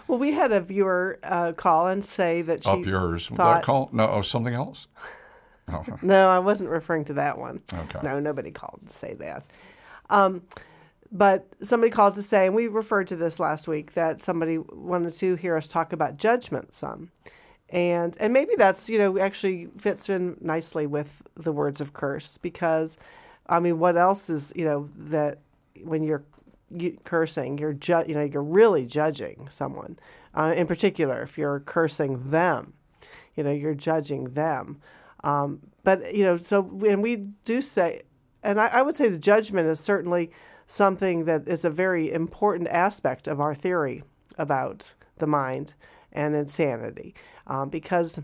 Well, we had a viewer call and say that she Up yours. thought... That call? No, oh, something else? Oh, No, I wasn't referring to that one. okay. No, nobody called to say that. But somebody called to say, and we referred to this last week, that somebody wanted to hear us talk about judgment some. And maybe that's, actually fits in nicely with the words of curse, because, I mean, what else is, that when you're cursing, you're really judging someone. In particular, if you're cursing them, you're judging them. But, so when we do say, and I would say the judgment is certainly something that is a very important aspect of our theory about the mind and insanity, because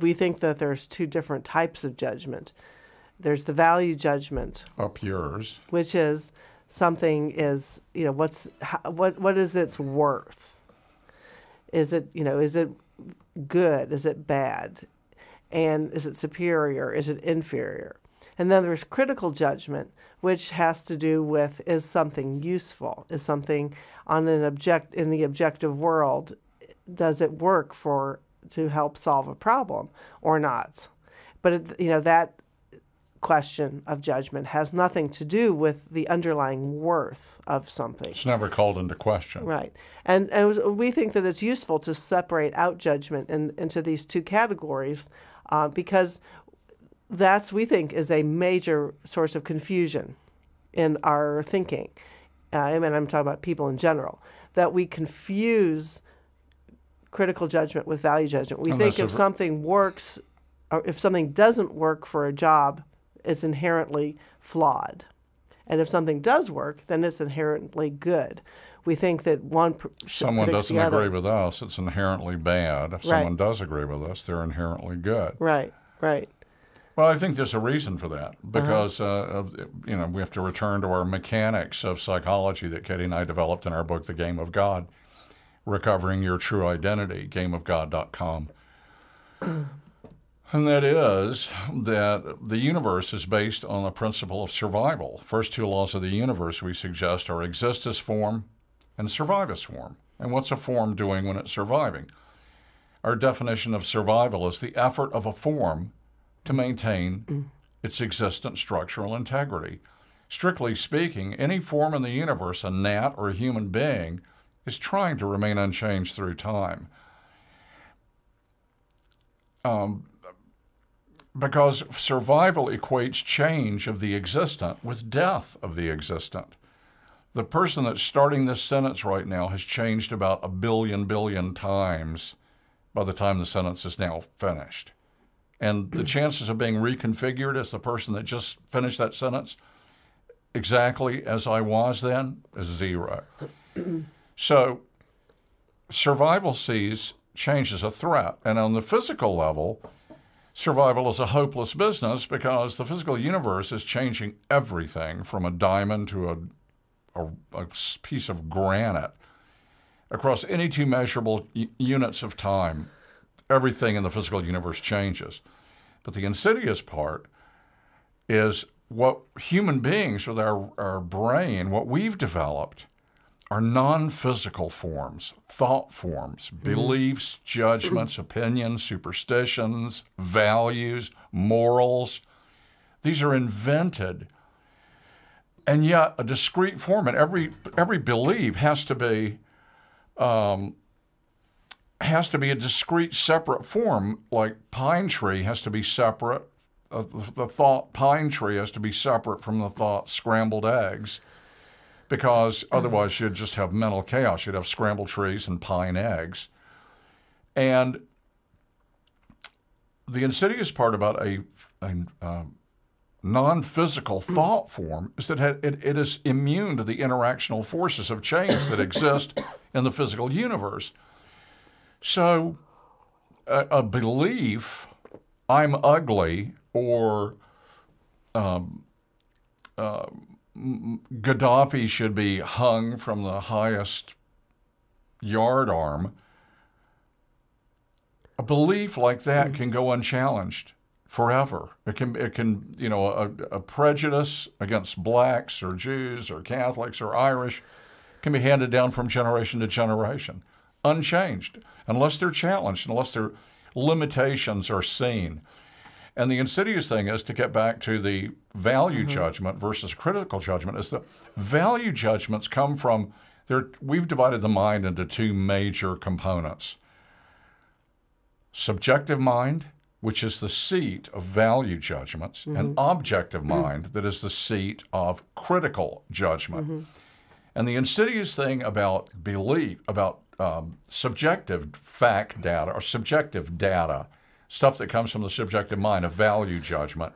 we think that there's two different types of judgment. There's the value judgment. Up yours. Which is something is, what is its worth? Is it good? Is it bad? And is it superior? Is it inferior? And then there's critical judgment, which has to do with, is something useful? Is something in the objective world, does it work to help solve a problem or not? But that question of judgment has nothing to do with the underlying worth of something. It's never called into question. Right. And we think that it's useful to separate out judgment into these two categories, because that's, we think, is a major source of confusion in our thinking. I'm talking about people in general, that we confuse critical judgment with value judgment. We think if something works, or if something doesn't work for a job, it's inherently flawed. And if something does work, then it's inherently good. We think that someone doesn't agree with us, it's inherently bad. If someone does agree with us, they're inherently good. Right. Well, I think there's a reason for that, because we have to return to our mechanics of psychology that Katie and I developed in our book, The Game of God, Recovering Your True Identity, gameofgod.com. And that is that the universe is based on the principle of survival. First two laws of the universe, we suggest, are exist as form and survive as form. And what's a form doing when it's surviving? Our definition of survival is the effort of a form to maintain its existent structural integrity. Strictly speaking, any form in the universe, a gnat or a human being, is trying to remain unchanged through time. Because survival equates change of the existent with death of the existent. The person that's starting this sentence right now has changed about 1 billion times by the time the sentence is now finished. And the chances of being reconfigured as the person that just finished that sentence, exactly as I was then, is 0. So survival sees change as a threat. And on the physical level, survival is a hopeless business, because the physical universe is changing everything from a diamond to a piece of granite across any two measurable units of time. Everything in the physical universe changes. But the insidious part is what human beings with our brain, what we've developed, are non-physical forms, thought forms, beliefs, judgments, opinions, superstitions, values, morals. These are invented. And yet a discrete form, and every belief has to be a discrete, separate form. Like pine tree has to be separate. The thought pine tree has to be separate from the thought scrambled eggs, because otherwise you'd just have mental chaos. You'd have scrambled trees and pine eggs. And the insidious part about a non-physical thought form is that it is immune to the interactional forces of change that exist in the physical universe. So a belief, I'm ugly, or Gaddafi should be hung from the highest yardarm, a belief like that can go unchallenged forever. It can, a prejudice against blacks or Jews or Catholics or Irish can be handed down from generation to generation. unchanged unless they're challenged, unless their limitations are seen. And the insidious thing is, to get back to the value judgment versus critical judgment, is that value judgments come from, we've divided the mind into two major components. Subjective mind, which is the seat of value judgments, and objective mind, that is the seat of critical judgment. And the insidious thing about belief, about subjective fact data or subjective data, stuff that comes from the subjective mind, a value judgment,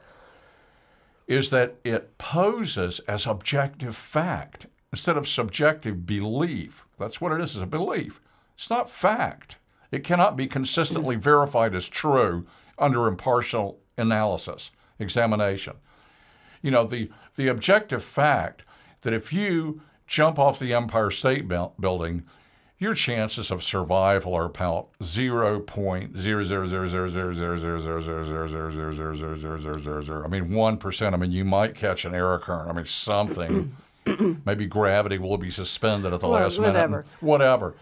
is that it poses as objective fact instead of subjective belief. That's what it is a belief. It's not fact. It cannot be consistently verified as true under impartial analysis, examination. You know, the objective fact that if you jump off the Empire State Building, your chances of survival are about 0.0000000000000000000000000000000000000000000000000000000000000000000000000000000000000000000000000000000000000000000000000000000000000000000000000000000000000000000000000000000000000000000000000000000000000000000000000000000000000000000000000000000000000000000000000000000000000000000000000000000000000000000000000000000000000000000000000000000000000 maybe that can be consistently verified as true at the last minute. Whatever.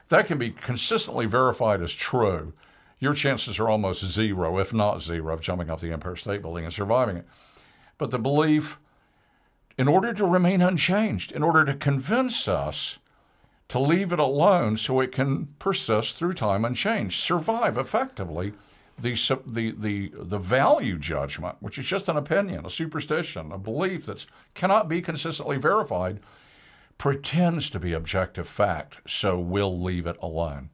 That can be consistently verified as true. Your chances are almost zero, if not zero, of jumping off the Empire State Building and surviving it. But the belief, in order to remain unchanged, in order to convince us to leave it alone so it can persist through time unchanged, survive effectively the value judgment, which is just an opinion, a superstition, a belief that cannot be consistently verified, pretends to be objective fact, so we'll leave it alone.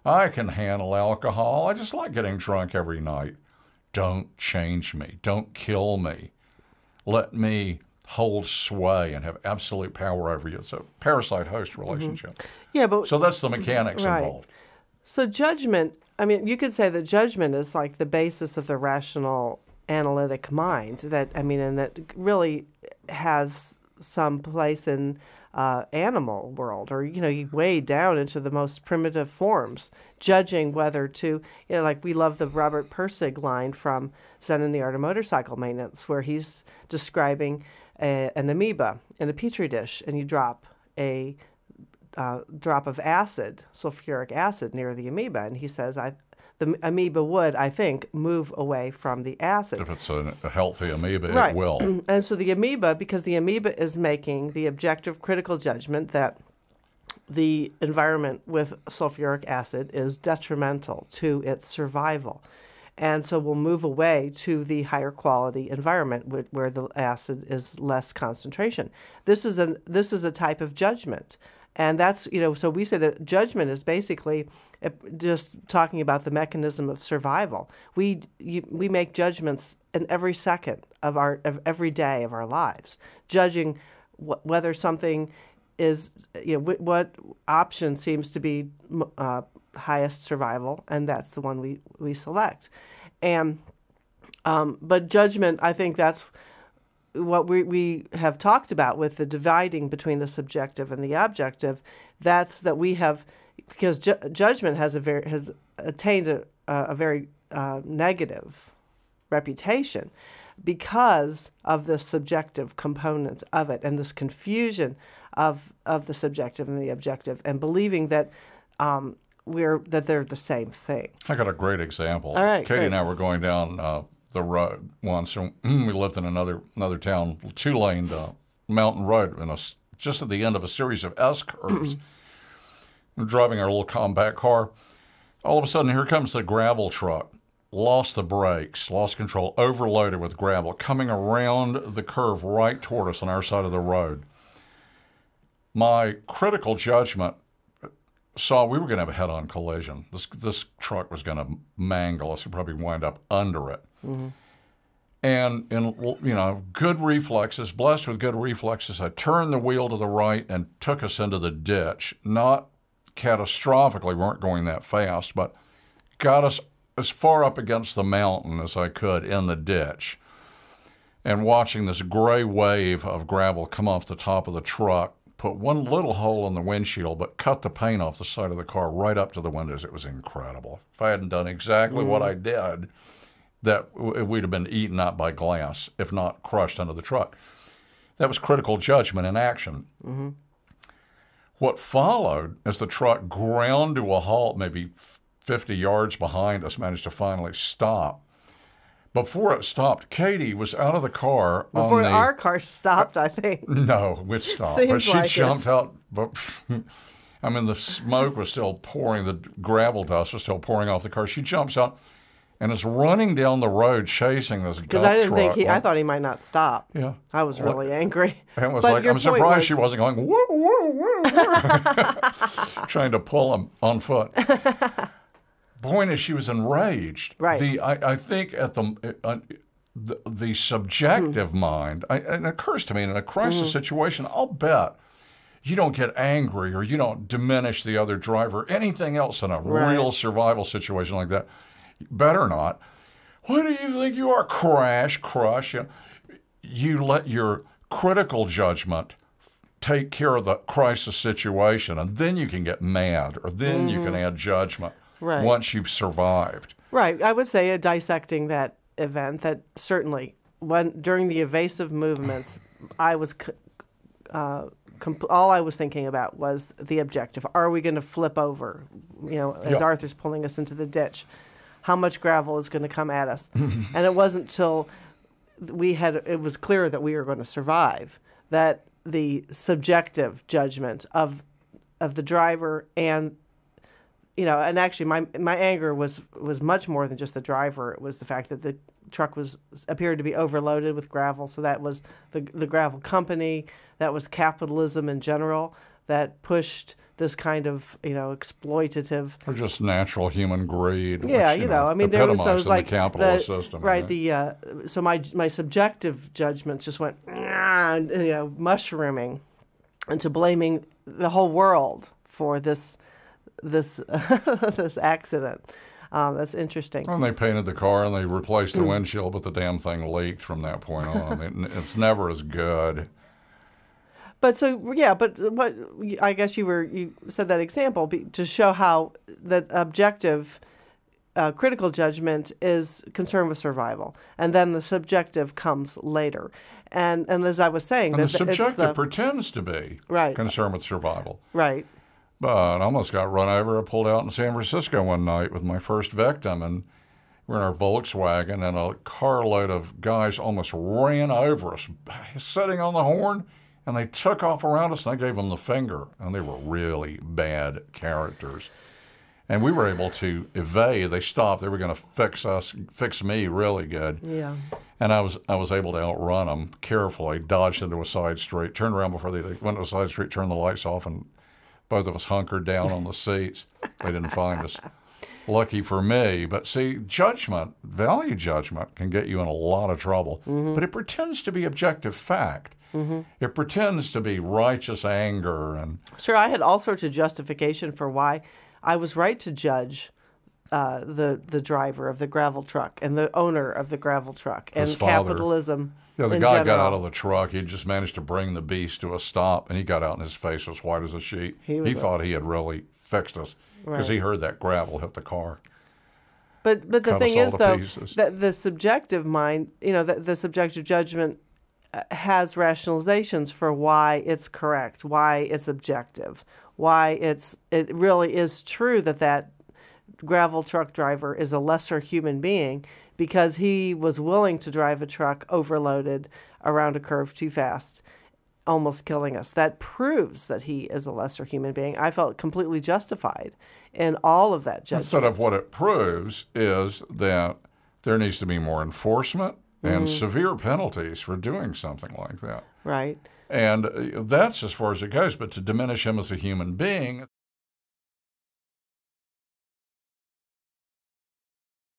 I can handle alcohol. I just like getting drunk every night. Don't change me. Don't kill me. Let me hold sway and have absolute power over you. It's a parasite-host relationship. Yeah, but so that's the mechanics involved. So judgment, I mean, you could say that judgment is like the basis of the rational analytic mind, that, I mean, and that really has some place in animal world, or, you know, you way down into the most primitive forms, judging whether to, you know, like we love the Robert Pirsig line from Zen and the Art of Motorcycle Maintenance, where he's describing an amoeba in a petri dish, and you drop a drop of acid, sulfuric acid, near the amoeba, and he says, the amoeba would, I think, move away from the acid. If it's a healthy amoeba, right. It will. And so the amoeba, because the amoeba is making the objective critical judgment that the environment with sulfuric acid is detrimental to its survival. And so we'll move away to the higher quality environment where the acid is less concentration. This is a type of judgment. And that's, you know, so we say that judgment is basically just talking about the mechanism of survival. We make judgments in every second of every day of our lives, judging whether something is, you know, what option seems to be highest survival, and that's the one we select. And but judgment, I think that's what we have talked about with the dividing between the subjective and the objective. That's that we have, because judgment has attained a very negative reputation because of the subjective component of it, and this confusion of the subjective and the objective, and believing that that they're the same thing. I got a great example. All right, Katie great. and I were going down the road once, and we lived in another town, 2-lane mountain road, and just at the end of a series of S curves. We're driving our little compact car. All of a sudden, here comes the gravel truck. Lost the brakes, lost control, overloaded with gravel, coming around the curve right toward us on our side of the road. My critical judgment saw we were going to have a head-on collision. This truck was going to mangle us and probably wind up under it. Mm-hmm. And in, you know, good reflexes, blessed with good reflexes, I turned the wheel to the right and took us into the ditch. Not catastrophically, weren't going that fast, but got us as far up against the mountain as I could in the ditch. And watching this gray wave of gravel come off the top of the truck, put one little hole in the windshield, but cut the paint off the side of the car right up to the windows. It was incredible. If I hadn't done exactly what I did, that we'd have been eaten up by glass, if not crushed under the truck. That was critical judgment in action. Mm-hmm. What followed as the truck ground to a halt maybe 50 yards behind us, managed to finally stop. Before it stopped, Katie was out of the car. Before our car stopped, I think. No, it stopped. Seems But she like jumped out. But I mean, the smoke was still pouring. The gravel dust was still pouring off the car. She jumps out and is running down the road chasing this dump truck. Because I didn't think I thought he might not stop. Yeah. I was really angry. And it was But like, your I'm point surprised was- she wasn't going, woo, woo, woo, woo, trying to pull him on foot. Point is, she was enraged. Right. I think at the subjective mind, it occurs to me in a crisis situation, I'll bet you don't get angry or you don't diminish the other driver, anything else in a real survival situation like that. Better not. What do you think you are? Crash, crush. You let your critical judgment take care of the crisis situation, and then you can get mad, or then you can add judgment once you've survived. Right. I would say dissecting that event, that certainly during the evasive movements, I was all I was thinking about was the objective. Are we going to flip over? As Arthur's pulling us into the ditch, how much gravel is going to come at us? And it wasn't till it was clear that we were going to survive that the subjective judgment of the driver and actually my anger was much more than just the driver. It was the fact that the truck appeared to be overloaded with gravel. So that was the gravel company, that was capitalism in general that pushed this kind of exploitative or just natural human greed. Yeah, which, I mean there was like the capitalist system, right? So my subjective judgments just went mushrooming into blaming the whole world for this this accident. That's interesting. And they painted the car and they replaced the windshield, but the damn thing leaked from that point on. I mean, it's never as good. But what I guess you said that example to show how that objective critical judgment is concerned with survival, and then the subjective comes later. And as I was saying, and the subjective pretends to be concerned with survival. Right. But I almost got run over. I pulled out in San Francisco one night with my first victim, and we're in our Volkswagen, and a carload of guys almost ran over us, sitting on the horn, and they took off around us, and I gave them the finger, and they were really bad characters. And we were able to evade. They stopped. They were going to fix me really good. Yeah. And I was able to outrun them carefully, dodged into a side street, turned around before they went to a side street, turned the lights off, and both of us hunkered down on the seats. They didn't find us. Lucky for me. But see, value judgment can get you in a lot of trouble. Mm-hmm. But it pretends to be objective fact. Mm-hmm. It pretends to be righteous anger. Sure, I had all sorts of justification for why I was right to judge the driver of the gravel truck and the owner of the gravel truck and capitalism. Yeah, the guy got out of the truck. He just managed to bring the beast to a stop, and he got out, and his face was white as a sheet. He thought he had really fixed us because he heard that gravel hit the car. But the thing is, though, that the subjective mind, the subjective judgment has rationalizations for why it's correct, why it's objective, why it really is true that gravel truck driver is a lesser human being because he was willing to drive a truck overloaded around a curve too fast, almost killing us. That proves that he is a lesser human being. I felt completely justified in all of that judgment. Instead of what it proves is that there needs to be more enforcement and severe penalties for doing something like that. Right. And that's as far as it goes. But to diminish him as a human being,